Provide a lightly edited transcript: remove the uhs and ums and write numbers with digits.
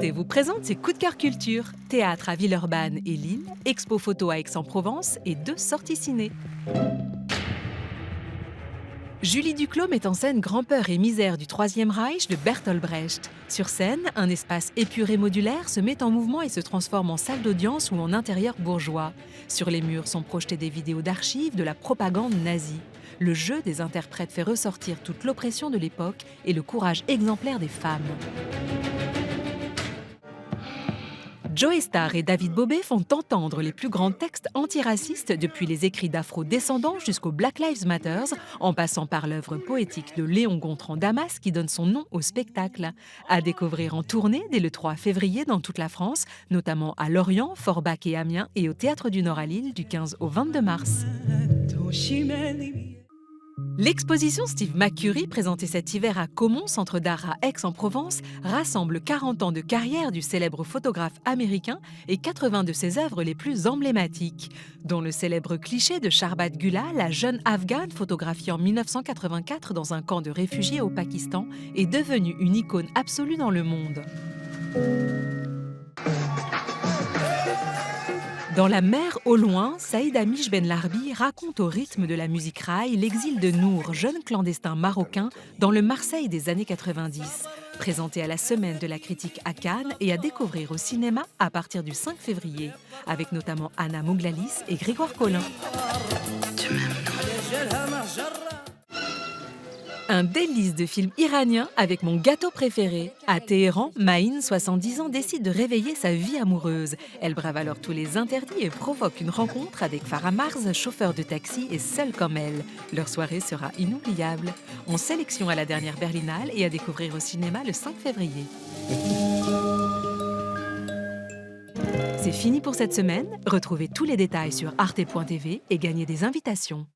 Arte vous présente ses coups de cœur culture. Théâtre à Villeurbanne et Lille, expo photo à Aix-en-Provence et 2 sorties ciné. Julie Duclos met en scène Grand-peur et misère du Troisième Reich de Bertolt Brecht. Sur scène, un espace épuré modulaire se met en mouvement et se transforme en salle d'audience ou en intérieur bourgeois. Sur les murs sont projetées des vidéos d'archives de la propagande nazie. Le jeu des interprètes fait ressortir toute l'oppression de l'époque et le courage exemplaire des femmes. Joe Starr et David Bobet font entendre les plus grands textes antiracistes depuis les écrits d'Afro-descendants jusqu'au Black Lives Matter, en passant par l'œuvre poétique de Léon Gontran Damas qui donne son nom au spectacle. À découvrir en tournée dès le 3 février dans toute la France, notamment à Lorient, Forbach et Amiens et au Théâtre du Nord à Lille du 15 au 22 mars. L'exposition Steve McCurry, présentée cet hiver à Caumont, centre d'art à Aix-en-Provence, rassemble 40 ans de carrière du célèbre photographe américain et 80 de ses œuvres les plus emblématiques, dont le célèbre cliché de Sharbat Gula, la jeune afghane photographiée en 1984 dans un camp de réfugiés au Pakistan, est devenue une icône absolue dans le monde. Dans La mer au loin, Saïd Amish Ben Larbi raconte au rythme de la musique raï l'exil de Nour, jeune clandestin marocain, dans le Marseille des années 90. Présenté à la Semaine de la critique à Cannes et à découvrir au cinéma à partir du 5 février, avec notamment Anna Mouglalis et Grégoire Collin. Un délice de film iranien avec mon gâteau préféré. À Téhéran, Maïn, 70 ans, décide de réveiller sa vie amoureuse. Elle brave alors tous les interdits et provoque une rencontre avec Farah Mars, chauffeur de taxi et seul comme elle. Leur soirée sera inoubliable. En sélection à la dernière Berlinale et à découvrir au cinéma le 5 février. C'est fini pour cette semaine. Retrouvez tous les détails sur arte.tv et gagnez des invitations.